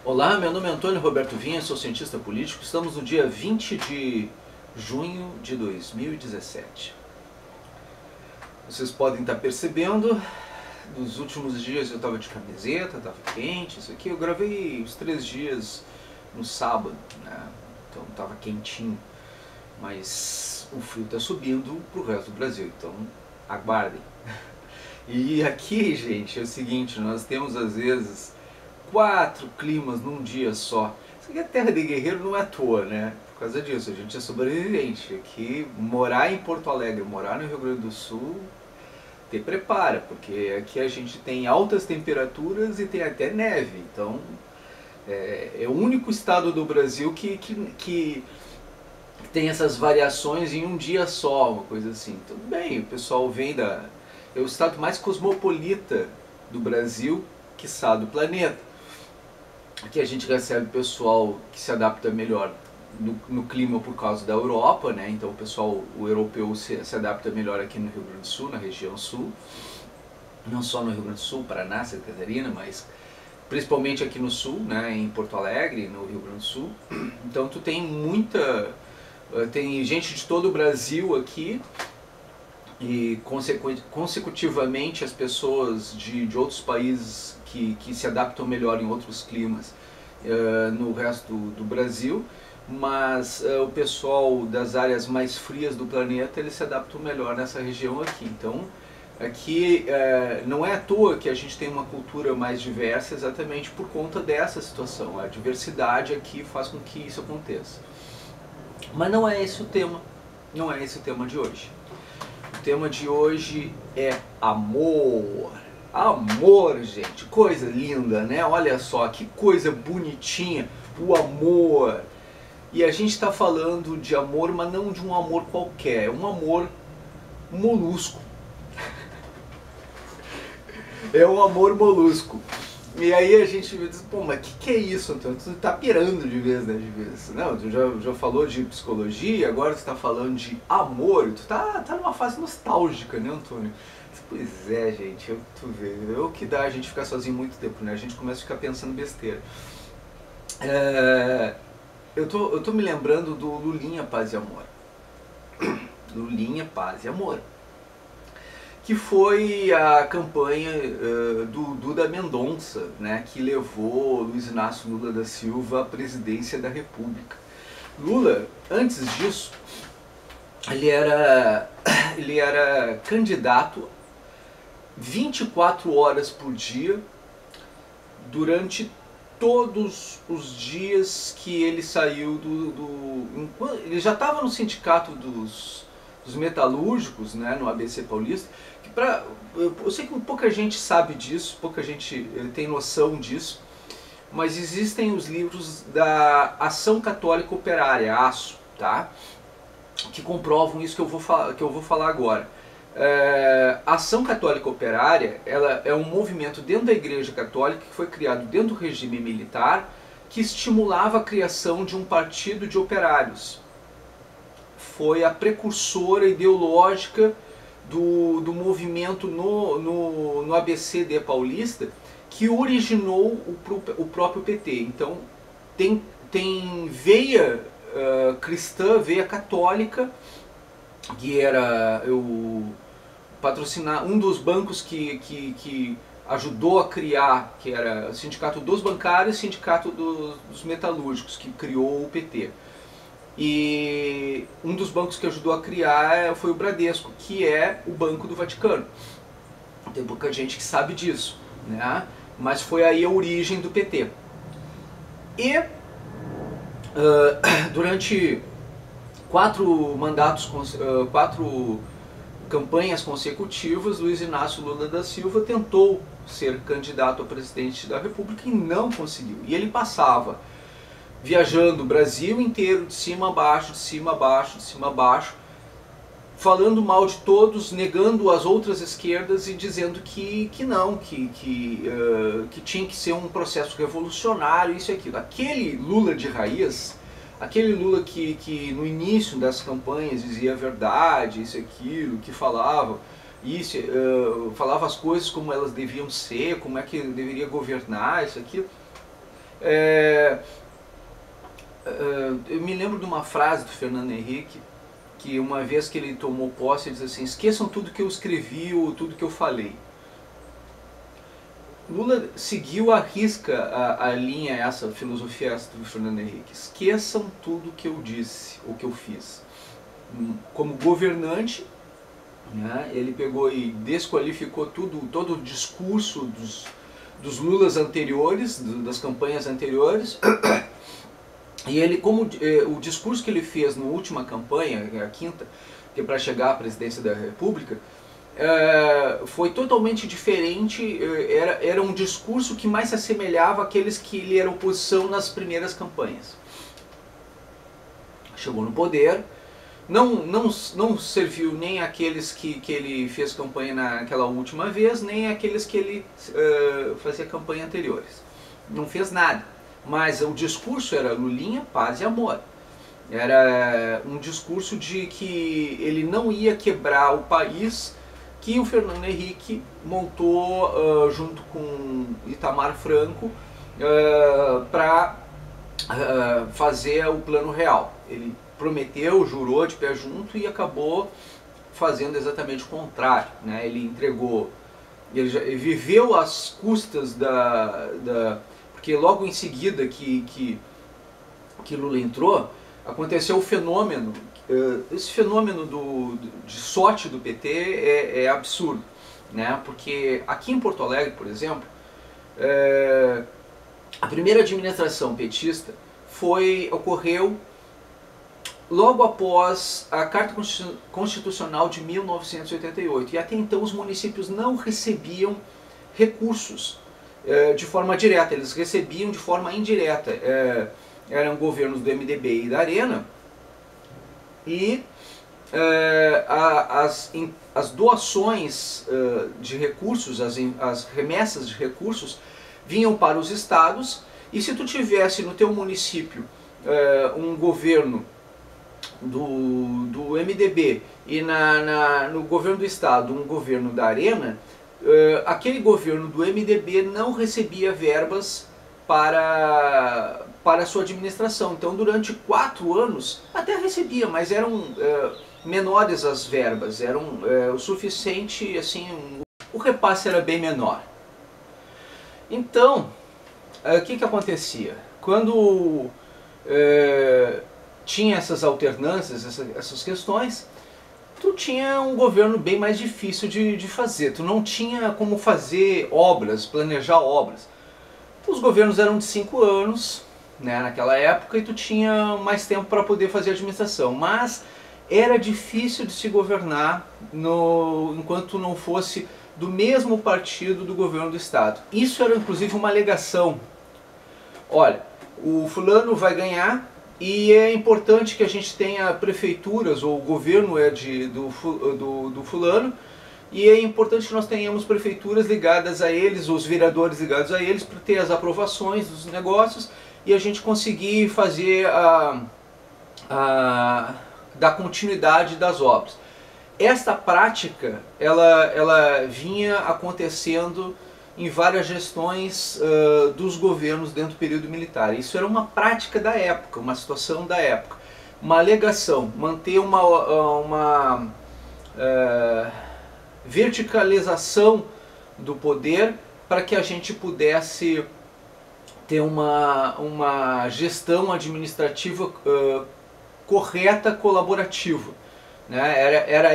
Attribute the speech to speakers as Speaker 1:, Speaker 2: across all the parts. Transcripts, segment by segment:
Speaker 1: Olá, meu nome é Antônio Roberto Vinha, sou cientista político. Estamos no dia 20 de junho de 2017. Vocês podem estar percebendo, nos últimos dias eu estava de camiseta, estava quente, isso aqui. Eu gravei os 3 dias no sábado, né? Então estava quentinho. Mas o frio está subindo para o resto do Brasil, então aguardem. E aqui, gente, é o seguinte, nós temos às vezes 4 climas num dia só. Isso aqui é terra de guerreiro, não é à toa, né? Por causa disso, a gente é sobrevivente. Aqui, morar em Porto Alegre, morar no Rio Grande do Sul, te prepara, porque aqui a gente tem altas temperaturas e tem até neve. Então, é o único estado do Brasil que tem essas variações em um dia só, uma coisa assim. Tudo bem, o pessoal vem é o estado mais cosmopolita do Brasil, quiçá do planeta. Aqui a gente recebe pessoal que se adapta melhor no clima por causa da Europa, né? Então o europeu se adapta melhor aqui no Rio Grande do Sul, na região sul. Não só no Rio Grande do Sul, Paraná, Santa Catarina, mas principalmente aqui no sul, né? Em Porto Alegre, no Rio Grande do Sul. Então tu tem tem gente de todo o Brasil aqui. E consecutivamente as pessoas de outros países que se adaptam melhor em outros climas no resto do Brasil, mas o pessoal das áreas mais frias do planeta, eles se adaptam melhor nessa região aqui. Então aqui não é à toa que a gente tem uma cultura mais diversa, exatamente por conta dessa situação. A diversidade aqui faz com que isso aconteça. Mas não é esse o tema, não é esse o tema de hoje. O tema de hoje é amor. Amor, gente, coisa linda, né? Olha só, que coisa bonitinha, o amor. E a gente está falando de amor, mas não de um amor qualquer, é um amor molusco. É um amor molusco. E aí a gente diz, pô, mas que é isso, Antônio? Tu tá pirando de vez, né? De vez. Não, tu já falou de psicologia, agora tu tá falando de amor. Tu tá numa fase nostálgica, né, Antônio? Pois é, gente, tu vê, é o que dá a gente ficar sozinho muito tempo, né? A gente começa a ficar pensando besteira. Eu tô me lembrando do Lulinha, Paz e Amor. Lulinha, Paz e Amor. Que foi a campanha do Duda Mendonça, né, que levou Luiz Inácio Lula da Silva à presidência da República. Lula, antes disso, ele era candidato 24 horas por dia durante todos os dias que ele saiu ele já estava no sindicato dos metalúrgicos, né, no ABC Paulista. Eu sei que pouca gente sabe disso, pouca gente tem noção disso, mas existem os livros da Ação Católica Operária, ACO, tá? Que comprovam isso que eu vou falar agora. A Ação Católica Operária, ela é um movimento dentro da Igreja Católica que foi criado dentro do regime militar, que estimulava a criação de um partido de operários. Foi a precursora ideológica do movimento no ABCD paulista, que originou o próprio PT. Então tem veia cristã, veia católica, que era um dos bancos que ajudou a criar, que era o Sindicato dos Bancários e o Sindicato dos Metalúrgicos, que criou o PT. E um dos bancos que ajudou a criar foi o Bradesco, que é o Banco do Vaticano. Tem pouca gente que sabe disso, né? Mas foi aí a origem do PT. E durante 4 campanhas consecutivas, Luiz Inácio Lula da Silva tentou ser candidato a presidente da República e não conseguiu. E ele passava viajando o Brasil inteiro, de cima a baixo, de cima a baixo, de cima a baixo, falando mal de todos, negando as outras esquerdas e dizendo que tinha que ser um processo revolucionário, isso e aquilo. Aquele Lula de raiz, aquele Lula que no início das campanhas dizia a verdade, isso e aquilo, que falava as coisas como elas deviam ser, como é que deveria governar, isso e aquilo, Eu me lembro de uma frase do Fernando Henrique, que uma vez que ele tomou posse, ele disse assim: esqueçam tudo que eu escrevi ou tudo que eu falei. Lula seguiu à risca a linha, essa filosofia do Fernando Henrique. Esqueçam tudo que eu disse, ou que eu fiz. Como governante, né, ele pegou e desqualificou todo o discurso dos Lulas anteriores, das campanhas anteriores. E ele, o discurso que ele fez na última campanha, a quinta, que é para chegar à presidência da República, foi totalmente diferente. Era um discurso que mais se assemelhava àqueles que ele era oposição nas primeiras campanhas. Chegou no poder, não serviu nem aqueles que ele fez campanha naquela última vez, nem aqueles que ele fazia campanha anteriores. Não fez nada. Mas o discurso era Lulinha, paz e amor. Era um discurso de que ele não ia quebrar o país, que o Fernando Henrique montou junto com Itamar Franco para fazer o Plano Real. Ele prometeu, jurou de pé junto e acabou fazendo exatamente o contrário, né? Ele entregou, ele viveu às custas porque logo em seguida que Lula entrou, aconteceu o fenômeno. Esse fenômeno de sorte do PT é absurdo, né? Porque aqui em Porto Alegre, por exemplo, a primeira administração petista ocorreu logo após a Carta Constitucional de 1988, e até então os municípios não recebiam recursos de forma direta, eles recebiam de forma indireta. Eram governos do MDB e da Arena, e as doações de recursos, as remessas de recursos vinham para os estados, e se tu tivesse no teu município um governo do MDB e no governo do estado um governo da Arena, aquele governo do MDB não recebia verbas para a sua administração. Então durante 4 anos até recebia, mas eram menores as verbas, eram o suficiente, assim, o repasse era bem menor. Então o que acontecia? Quando tinha essas alternâncias, essas questões, tu tinha um governo bem mais difícil de fazer. Tu não tinha como fazer obras, planejar obras. Os governos eram de 5 anos, né, naquela época, e tu tinha mais tempo para poder fazer administração. Mas era difícil de se governar enquanto não fosse do mesmo partido do governo do estado. Isso era inclusive uma alegação. Olha, o fulano vai ganhar, e é importante que a gente tenha prefeituras, ou o governo do fulano, e é importante que nós tenhamos prefeituras ligadas a eles, os vereadores ligados a eles, para ter as aprovações dos negócios e a gente conseguir fazer da continuidade das obras. Esta prática, ela vinha acontecendo em várias gestões dos governos dentro do período militar. Isso era uma prática da época, uma situação da época. Uma alegação, manter uma verticalização do poder para que a gente pudesse ter uma gestão administrativa correta, colaborativa. Né? Era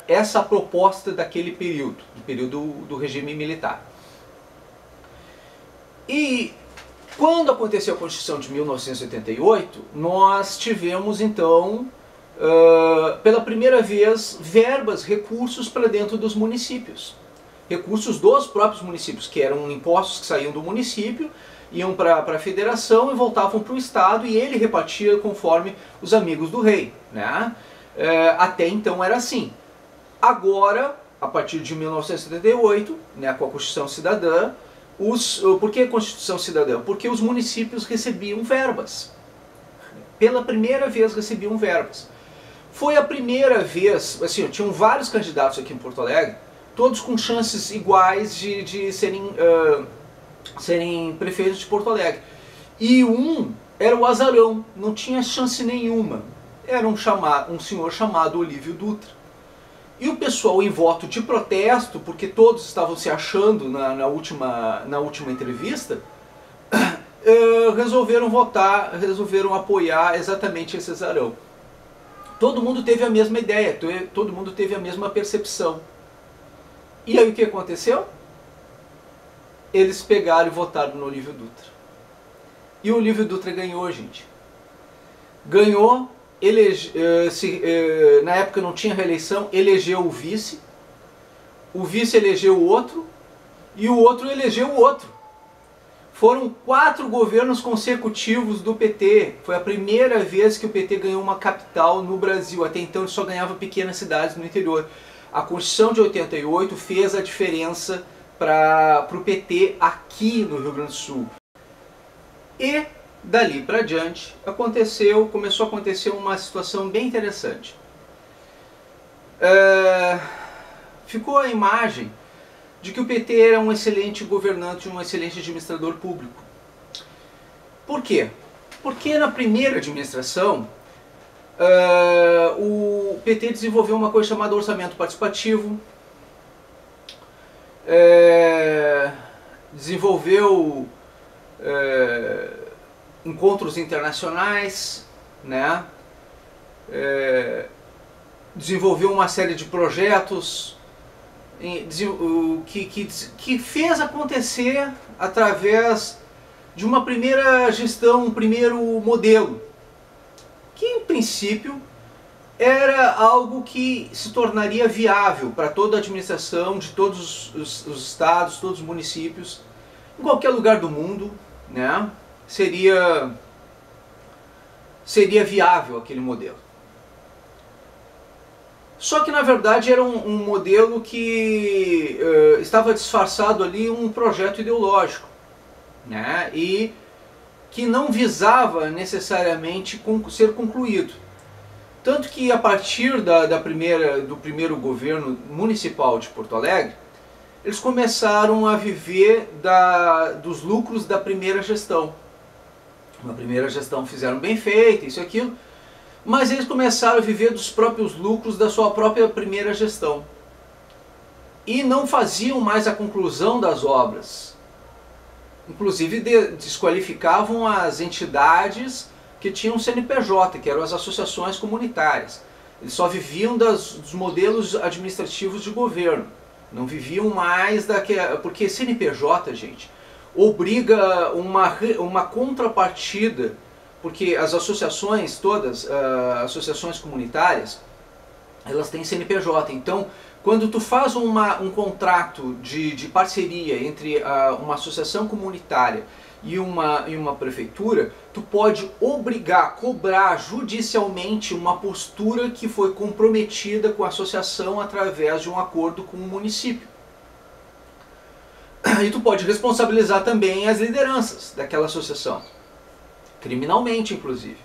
Speaker 1: essa a proposta daquele período, do período do regime militar. E quando aconteceu a Constituição de 1988, nós tivemos então, pela primeira vez, verbas, recursos para dentro dos municípios. Recursos dos próprios municípios, que eram impostos que saíam do município, iam para a federação e voltavam para o estado, e ele repartia conforme os amigos do rei. Né? Até então era assim. Agora, a partir de 1978, né, com a Constituição Cidadã, por que a Constituição Cidadã? Porque os municípios recebiam verbas. Pela primeira vez recebiam verbas. Foi a primeira vez, assim, tinham vários candidatos aqui em Porto Alegre, todos com chances iguais de serem prefeitos de Porto Alegre. E um era o azarão, não tinha chance nenhuma. Era um senhor chamado Olívio Dutra. E o pessoal, em voto de protesto, porque todos estavam se achando na última entrevista, resolveram votar, resolveram apoiar exatamente esse azarão. Todo mundo teve a mesma ideia, todo mundo teve a mesma percepção. E aí o que aconteceu? Eles pegaram e votaram no Olívio Dutra. E o Olívio Dutra ganhou, gente. Ganhou, na época não tinha reeleição, elegeu o vice elegeu o outro, e o outro elegeu o outro. Foram 4 governos consecutivos do PT. Foi a primeira vez que o PT ganhou uma capital no Brasil. Até então ele só ganhava pequenas cidades no interior. A Constituição de 88 fez a diferença para o PT aqui no Rio Grande do Sul. E dali para diante começou a acontecer uma situação bem interessante. Ficou a imagem de que o PT era um excelente governante, um excelente administrador público. Por quê? Porque na primeira administração o PT desenvolveu uma coisa chamada orçamento participativo, desenvolveu encontros internacionais, né? Desenvolveu uma série de projetos que fez acontecer através de uma primeira gestão, um primeiro modelo, que em princípio era algo que se tornaria viável para toda a administração de todos os estados, todos os municípios, em qualquer lugar do mundo, né? Seria viável aquele modelo. Só que na verdade era um modelo que estava disfarçado ali um projeto ideológico, né? E que não visava necessariamente ser concluído. Tanto que a partir do primeiro governo municipal de Porto Alegre, eles começaram a viver dos lucros da primeira gestão. Na primeira gestão fizeram bem feito, isso e aquilo, mas eles começaram a viver dos próprios lucros da sua própria primeira gestão. E não faziam mais a conclusão das obras. Inclusive desqualificavam as entidades que tinham CNPJ, que eram as associações comunitárias. Eles só viviam dos modelos administrativos de governo. Não viviam mais porque CNPJ, gente, obriga uma contrapartida, porque as associações todas, associações comunitárias, elas têm CNPJ. Então, quando tu faz um contrato de parceria entre uma associação comunitária e uma prefeitura, tu pode cobrar judicialmente uma postura que foi comprometida com a associação através de um acordo com o município. E tu pode responsabilizar também as lideranças daquela associação, criminalmente inclusive,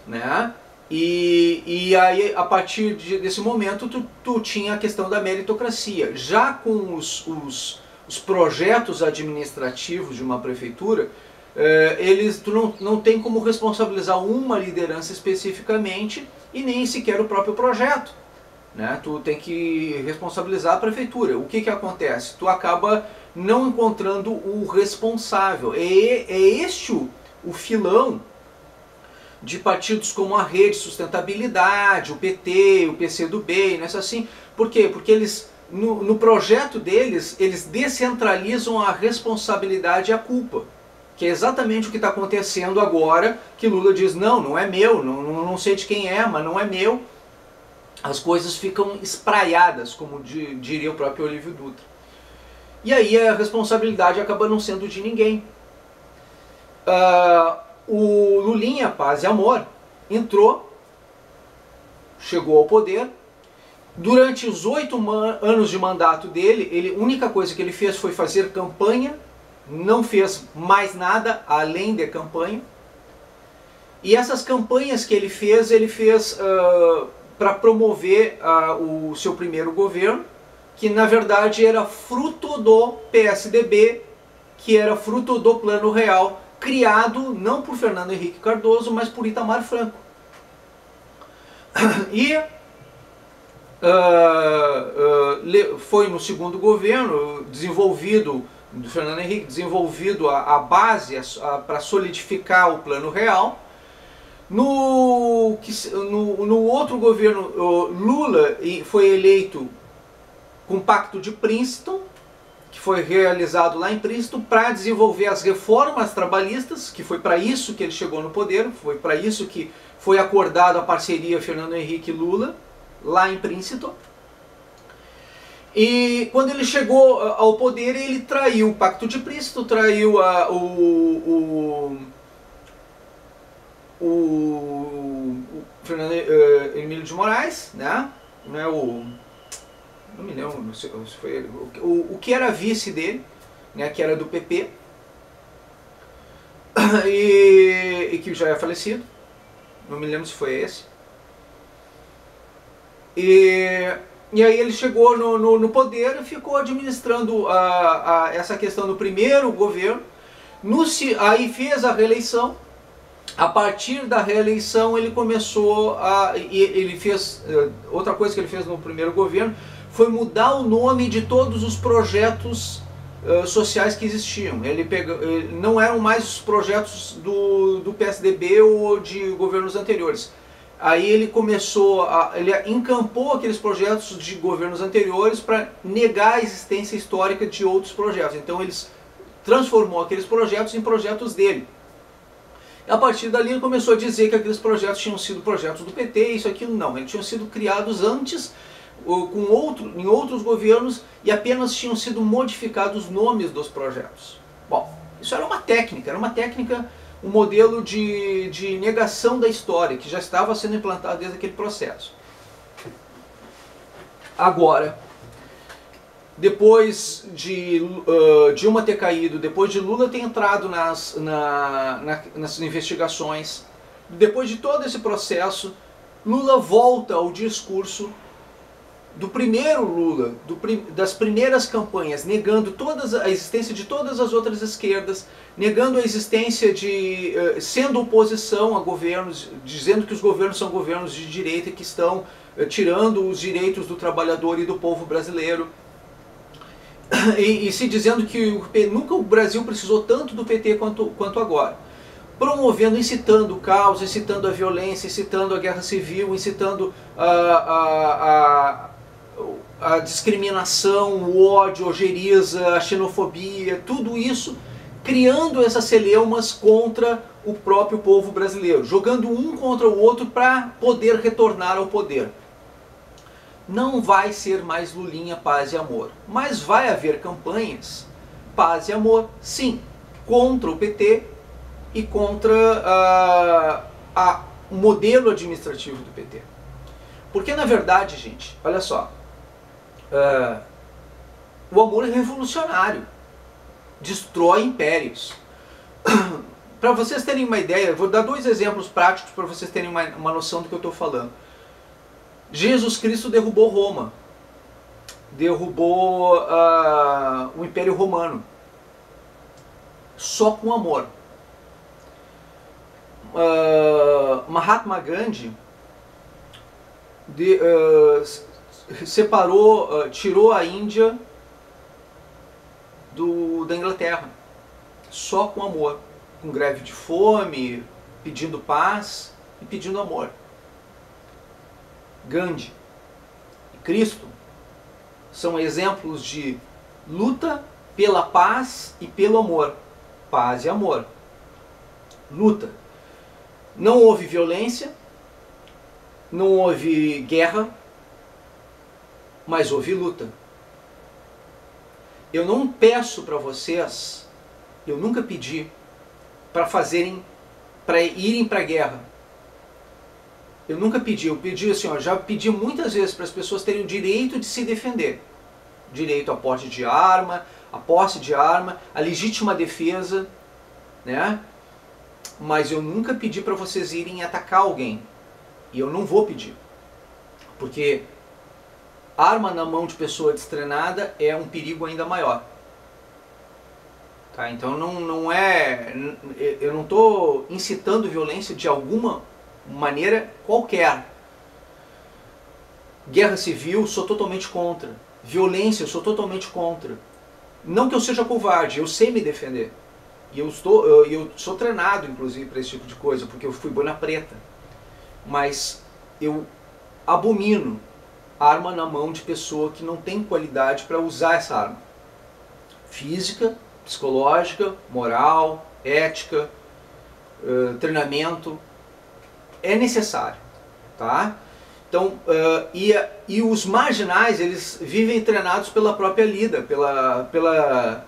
Speaker 1: né? E aí a partir desse momento tu tinha a questão da meritocracia. Já com os projetos administrativos de uma prefeitura, tu não tem como responsabilizar uma liderança especificamente e nem sequer o próprio projeto, né? Tu tem que responsabilizar a prefeitura. O que acontece? Tu acaba não encontrando o responsável. É este o filão de partidos como a Rede Sustentabilidade, o PT, o PCdoB, não é assim? Por quê? Porque eles, no projeto deles, eles descentralizam a responsabilidade e a culpa. Que é exatamente o que está acontecendo agora, que Lula diz, não é meu, não sei de quem é, mas não é meu. As coisas ficam espraiadas, como diria o próprio Olívio Dutra. E aí a responsabilidade acaba não sendo de ninguém. O Lulinha, Paz e Amor, entrou, chegou ao poder. Durante os 8 anos de mandato dele, a única coisa que ele fez foi fazer campanha, não fez mais nada além de campanha. E essas campanhas que ele fez para promover o seu primeiro governo, que na verdade era fruto do PSDB, que era fruto do Plano Real, criado não por Fernando Henrique Cardoso, mas por Itamar Franco. E foi no segundo governo desenvolvido, do Fernando Henrique, desenvolvido a base para solidificar o Plano Real. No outro governo, Lula foi eleito com o Pacto de Princeton, que foi realizado lá em Princeton para desenvolver as reformas trabalhistas, que foi para isso que ele chegou no poder, foi para isso que foi acordada a parceria Fernando Henrique e Lula, lá em Princeton. E quando ele chegou ao poder, ele traiu o Pacto de Princeton, traiu o Fernando Emílio de Moraes, né? Não me lembro se foi ele, o que era vice dele, né? Que era do PP, e que já é falecido, não me lembro se foi esse. E aí ele chegou no poder e ficou administrando essa questão do primeiro governo, aí fez a reeleição. A partir da reeleição ele começou ele fez, outra coisa que ele fez no primeiro governo foi mudar o nome de todos os projetos sociais que existiam. Não eram mais os projetos do PSDB ou de governos anteriores. Aí ele ele encampou aqueles projetos de governos anteriores para negar a existência histórica de outros projetos. Então ele transformou aqueles projetos em projetos dele. E a partir dali ele começou a dizer que aqueles projetos tinham sido projetos do PT, isso, aquilo, não. Eles tinham sido criados antes, em outros governos, e apenas tinham sido modificados os nomes dos projetos. Bom, isso era uma técnica, um modelo de negação da história, que já estava sendo implantado desde aquele processo. Agora, depois de Dilma ter caído, depois de Lula ter entrado nas investigações, depois de todo esse processo, Lula volta ao discurso do primeiro Lula, das primeiras campanhas, negando a existência de todas as outras esquerdas, negando a existência sendo oposição a governos, dizendo que os governos são governos de direita que estão tirando os direitos do trabalhador e do povo brasileiro. E se dizendo que nunca o Brasil precisou tanto do PT quanto agora. Promovendo, incitando o caos, incitando a violência, incitando a guerra civil, incitando a discriminação, o ódio, a ojeriza, a xenofobia, tudo isso criando essas celeumas contra o próprio povo brasileiro, jogando um contra o outro para poder retornar ao poder. Não vai ser mais Lulinha, paz e amor, mas vai haver campanhas, paz e amor, sim, contra o PT e contra o modelo administrativo do PT. Porque na verdade, gente, olha só, o amor é revolucionário, destrói impérios. Para vocês terem uma ideia, eu vou dar dois exemplos práticos para vocês terem uma noção do que eu estou falando. Jesus Cristo derrubou Roma, derrubou o Império Romano, só com amor. Mahatma Gandhi tirou a Índia da Inglaterra, só com amor, com greve de fome, pedindo paz e pedindo amor. Gandhi e Cristo são exemplos de luta pela paz e pelo amor. Paz e amor. Luta. Não houve violência, não houve guerra, mas houve luta. Eu não peço para vocês, eu nunca pedi para irem para a guerra. Eu nunca pedi, eu pedi assim, já pedi muitas vezes para as pessoas terem o direito de se defender. Direito à porte de arma, a posse de arma, a legítima defesa, né? Mas eu nunca pedi para vocês irem atacar alguém. E eu não vou pedir. Porque arma na mão de pessoa destreinada é um perigo ainda maior. Tá? Então eu não estou incitando violência de alguma maneira qualquer. Guerra civil, sou totalmente contra. Violência, eu sou totalmente contra. Não que eu seja covarde, eu sei me defender. E eu sou treinado, inclusive, para esse tipo de coisa, porque eu fui boina preta. Mas eu abomino arma na mão de pessoa que não tem qualidade para usar essa arma. Física, psicológica, moral, ética, treinamento. É necessário. Tá? Então, e os marginais, eles vivem treinados pela própria lida, pela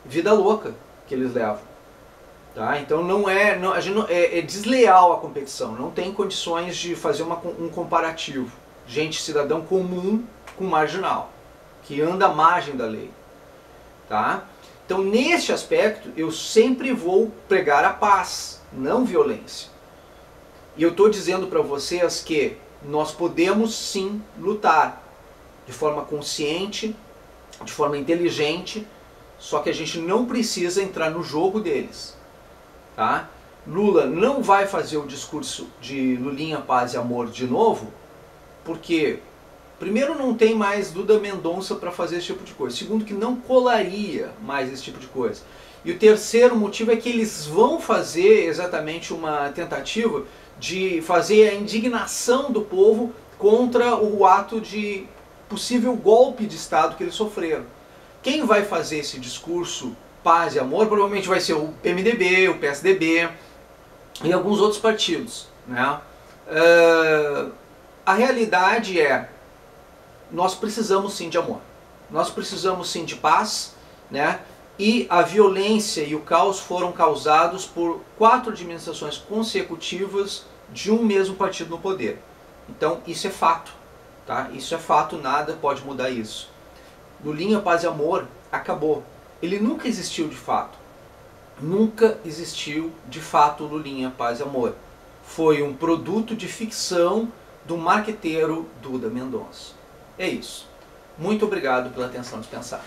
Speaker 1: vida louca que eles levam. Tá? Então é desleal a competição, não tem condições de fazer um comparativo. Gente, cidadão comum com marginal, que anda à margem da lei. Tá? Então, neste aspecto, eu sempre vou pregar a paz, não violência. E eu estou dizendo para vocês que nós podemos sim lutar de forma consciente, de forma inteligente, só que a gente não precisa entrar no jogo deles. Tá? Lula não vai fazer o discurso de Lulinha, paz e amor de novo, porque primeiro não tem mais Duda Mendonça para fazer esse tipo de coisa, segundo que não colaria mais esse tipo de coisa, e o terceiro motivo é que eles vão fazer exatamente uma tentativa de fazer a indignação do povo contra o ato de possível golpe de Estado que eles sofreram. Quem vai fazer esse discurso paz e amor provavelmente vai ser o PMDB, o PSDB e alguns outros partidos. Né? A realidade é, nós precisamos sim de amor, nós precisamos sim de paz, né? E a violência e o caos foram causados por 4 administrações consecutivas de um mesmo partido no poder. Então isso é fato, tá? Isso é fato, nada pode mudar isso. Lulinha, paz e amor acabou. Ele nunca existiu de fato. Nunca existiu de fato Lulinha, paz e amor. Foi um produto de ficção do marqueteiro Duda Mendonça. É isso. Muito obrigado pela atenção dispensada.